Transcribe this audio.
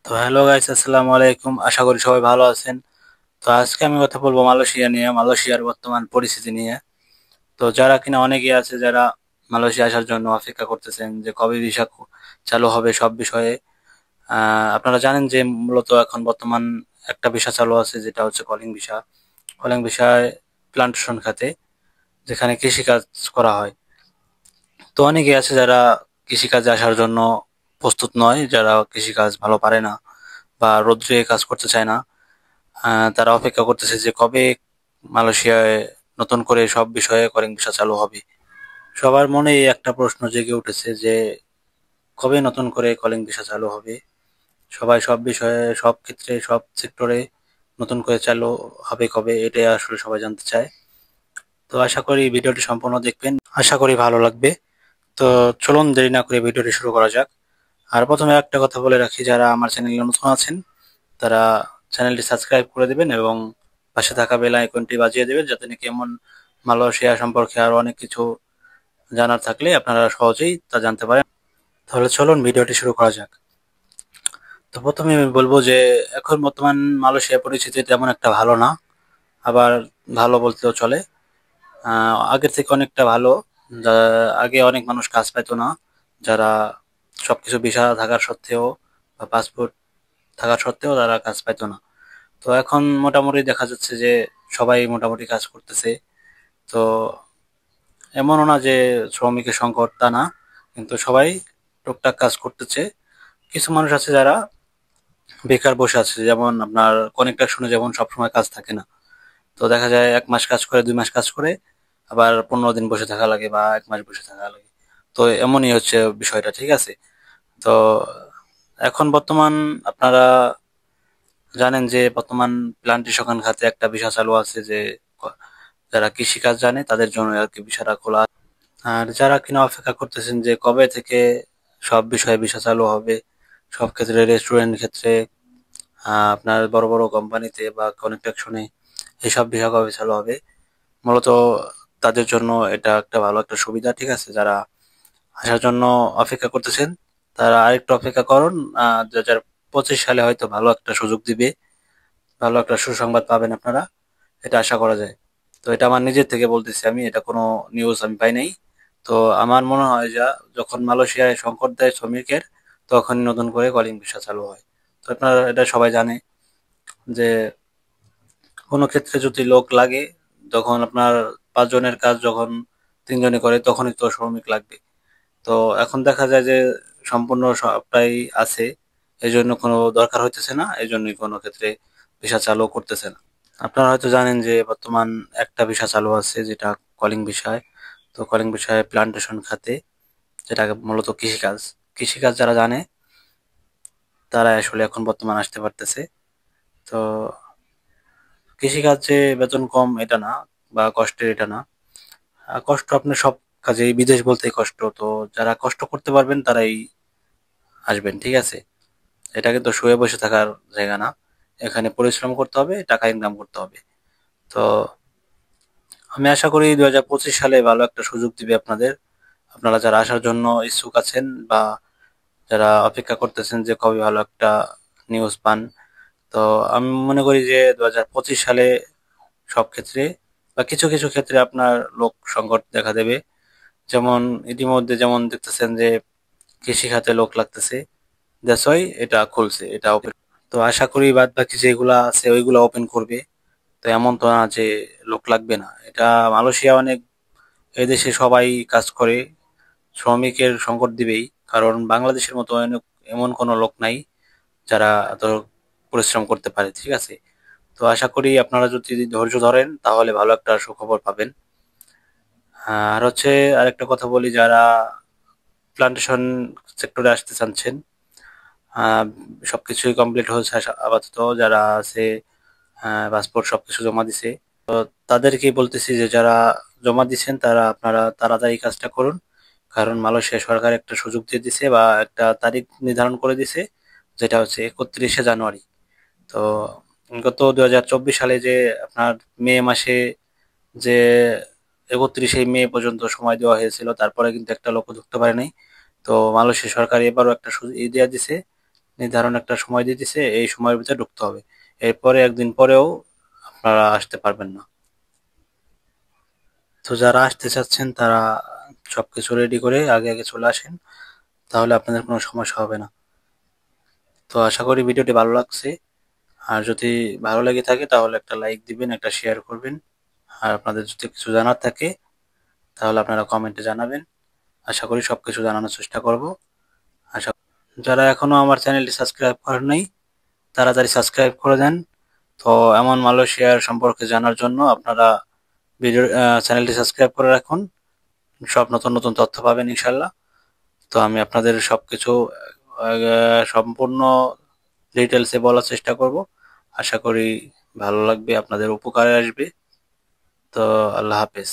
তো hello guys, আসসালামু আলাইকুম। আশা করি সবাই ভালো আছেন। তো আজকে আমি কথা বলবো মালয়েশিয়া নিয়ে, মালয়েশিয়ার বর্তমান পরিস্থিতি নিয়ে। তো যারা কিনা অনেকেই আছে যারা মালয়েশিয়া আসার জন্য অপেক্ষা করতেছেন যে কবে ভিসা চালু হবে সব বিষয়ে। আপনারা জানেন যে মূলত এখন বর্তমান একটা ভিসা চালু আছে, যেটা হচ্ছে কলিং ভিসা। কলিং ভিসায় প্লান্টেশন খাতে, যেখানে কৃষিকাজ করা হয়। তো অনেকেই আছে যারা কৃষিকাজে আসার জন্য প্রস্তুত নয়, যারা কৃষিকাজ ভালো পারে না বা রোদ্রে কাজ করতে চায় না। তারা অপেক্ষা করতেছে যে কবে মালয়েশিয়ায় নতুন করে সব বিষয়ে কলিং ভিসা চালু হবে। সবার মনে এই একটা প্রশ্ন জেগে উঠেছে যে কবে নতুন করে কলিং ভিসা চালু হবে। সবাই সব বিষয়ে, সব ক্ষেত্রে, সব সেক্টরে নতুন করে চালু হবে কবে, এটাই আসলে সবাই জানতে চায়। তো আশা করি ভিডিওটি সম্পূর্ণ দেখবেন, আশা করি ভালো লাগবে। তো চলুন দেরি না করে ভিডিওটি শুরু করা যাক। আর প্রথমে একটা কথা বলে রাখি, যারা আমার চ্যানেলে নতুন আছেন তারা চ্যানেলটি সাবস্ক্রাইব করে দিবেন এবং পাশে থাকা বেল আইকনটি বাজিয়ে দেবেন, যাতে নাকি এমন মালয়েশিয়া সম্পর্কে আরো অনেক কিছু জানার থাকলে আপনারা সহজেই তা জানতে পারেন। তাহলে চলুন ভিডিওটি শুরু করা যাক। তো প্রথমে আমি বলবো যে এখন বর্তমান মালয়েশিয়া পরিস্থিতি তেমন একটা ভালো না, আবার ভালো বলতেও চলে। আগের থেকে অনেকটা ভালো। আগে অনেক মানুষ কাজ পাইতো না, যারা সবকিছু ভিসা থাকার সত্ত্বেও বা পাসপোর্ট থাকার সত্ত্বেও তারা কাজ পাইতো না। তো এখন মোটামুটি দেখা যাচ্ছে যে সবাই মোটামুটি কাজ করতেছে। তো এমনও না যে শ্রমিকের সংকট, তা না, কিন্তু সবাই টুকটাক কাজ করতেছে। কিছু মানুষ আছে যারা বেকার বসে আছে, যেমন আপনার কনেকট্রাকশনে যেমন সবসময় কাজ থাকে না। তো দেখা যায় 1 মাস কাজ করে, 2 মাস কাজ করে, আবার 15 দিন বসে থাকা লাগে বা 1 মাস বসে থাকা লাগে। তো এমনই হচ্ছে বিষয়টা, ঠিক আছে। তো এখন বর্তমান আপনারা জানেন যে বর্তমান প্লান্টেশন খাতে একটা বিষয় চালু আছে যে ক- যারা কৃষিকাজ জানে তাদের জন্য আর কি বিষয়টা খোলা। আর যারা কিনা অপেক্ষা করতেছেন যে কবে থেকে সব বিষয়ে বিষয় চালু হবে, সব ক্ষেত্রে, রেস্টুরেন্ট ক্ষেত্রে, আপনার বড় বড় কোম্পানিতে বা কনস্ট্রাকশনে, এইসব বিষয় কবে চালু হবে, মূলত তাদের জন্য এটা একটা ভালো একটা সুবিধা, ঠিক আছে। যারা আসার জন্য অপেক্ষা করতেছেন তারা আরেকটু অপেক্ষা করুন। 2025 সালে হয়তো ভালো একটা সুযোগ দিবে, ভালো একটা সুসংবাদ পাবেন আপনারা, এটা আশা করা যায়। তো এটা আমার নিজের থেকে বলতেছি, আমি এটা কোনো নিউজ আমি পাই নাই। তো আমার মনে হয় যা, যখন মালয়েশিয়ায় সংকট দেয় শ্রমিকের, তখন নতুন করে কলিং ভিসা চালু হয়। তো আপনারা এটা সবাই জানে যে কোনো ক্ষেত্রে যদি লোক লাগে, যখন আপনার 5 জনের কাজ যখন 3 জনে করে, তখনই তো শ্রমিক লাগবে। তো এখন দেখা যায় যে সম্পূর্ণ সবটাই আছে, এই জন্য কোনো দরকার হইতেছে না, এই জন্যই কোনো ক্ষেত্রে ভিসা চালু করতেছে না। আপনারা হয়তো জানেন যে বর্তমান একটা ভিসা চালু আছে, যেটা কলিং বিষয়। তো কলিং বিষয়ে প্লান্টেশন খাতে, যেটা মূলত কৃষিকাজ। কৃষিকাজ যারা জানে তারা আসলে এখন বর্তমান আসতে পারতেছে। তো কৃষিকাজ যে বেতন কম এটা না, বা কষ্টের এটা না। কষ্ট আপনার সব কাজেই, বিদেশ বলতেই কষ্ট। তো যারা কষ্ট করতে পারবেন তারাই আসবেন, ঠিক আছে। এটা কিন্তু শুয়ে বসে থাকার জায়গা না, এখানে পরিশ্রম করতে হবে, টাকা ইনকাম করতে হবে। তো আমি আশা করি 2025 সালে ভালো একটা সুযোগ দিবে আপনাদের। আপনারা যারা আসার জন্য ইচ্ছুক আছেন বা যারা অপেক্ষা করতেছেন যে কবে ভালো একটা নিউজ পান, তো আমি মনে করি যে 2025 সালে সব ক্ষেত্রে বা কিছু কিছু ক্ষেত্রে আপনার লোক সংকট দেখা দেবে। যেমন ইতিমধ্যে যেমন দেখতেছেন যে কৃষি খাতে লোক লাগতেছে, দ্যাটস ওয়াই এটা খুলছে, এটা ওপেন। তো আশা করি বাদ বাকি যেগুলা আছে ওইগুলা ওপেন করবে। তো এমন তো না যে লোক লাগবে না, এটা মালয়েশিয়া অনেক, এই দেশে সবাই কাজ করে, শ্রমিকের সংকট দিবেই। কারণ বাংলাদেশের মতো এমন কোনো লোক নাই যারা এত পরিশ্রম করতে পারে, ঠিক আছে। তো আশা করি আপনারা যদি ধৈর্য ধরেন তাহলে ভালো একটা সুখবর পাবেন। আর হচ্ছে আরেকটা কথা বলি, যারা প্লান্টেশন সেক্টরে আসতে চাচ্ছেন, আহ, সবকিছুই কমপ্লিট হয়েছে আপাতত, যারা আছে পাসপোর্ট সবকিছু জমা দিছে, তাদেরকেই বলতেছি যে যারা জমা দিচ্ছেন তারা আপনারা তাড়াতাড়ি কাজটা করুন। কারণ মালয়েশিয়া সরকার একটা সুযোগ দিয়ে দিছে বা একটা তারিখ নির্ধারণ করে দিছে, যেটা হচ্ছে 31শে জানুয়ারি। তো গত 2024 সালে যে আপনার মে মাসে যে 31শে মে পর্যন্ত সময় দেওয়া হয়েছিল, তারপরে কিন্তু একটা লোক ঢুকতে পারে নাই। তো মালয়েশিয়া সরকার এবারও একটা দেওয়া দিছে নির্ধারণ একটা সময় দিয়ে দিছে, এই সময়ের ভিতরে ঢুকতে হবে। এরপরে একদিন পরেও আপনারা আসতে পারবেন না। তো যারা আসতে চাচ্ছেন তারা সবকিছু রেডি করে আগে আগে চলে আসেন, তাহলে আপনাদের কোনো সমস্যা হবে না। তো আশা করি ভিডিওটি ভালো লাগছে। আর যদি ভালো লেগে থাকে তাহলে একটা লাইক দিবেন, একটা শেয়ার করবেন। আর আপনাদের যদি কিছু জানার থাকে তাহলে আপনারা কমেন্টে জানাবেন। আশা করি সবকিছু জানানোর চেষ্টা করব। আশা যারা এখনো আমার চ্যানেলটি সাবস্ক্রাইব করেন নাই তাড়াতাড়ি সাবস্ক্রাইব করে দেন। তো এমন মালয়েশিয়ার সম্পর্কে জানার জন্য আপনারা চ্যানেলটি সাবস্ক্রাইব করে রাখুন। সব নতুন নতুন তথ্য পাবেন ইনশাল্লাহ। তো আমি আপনাদের সবকিছু সম্পূর্ণ ডিটেলসে বলার চেষ্টা করব। আশা করি ভালো লাগবে, আপনাদের উপকারে আসবে। তো আল্লাহ হাফেজ।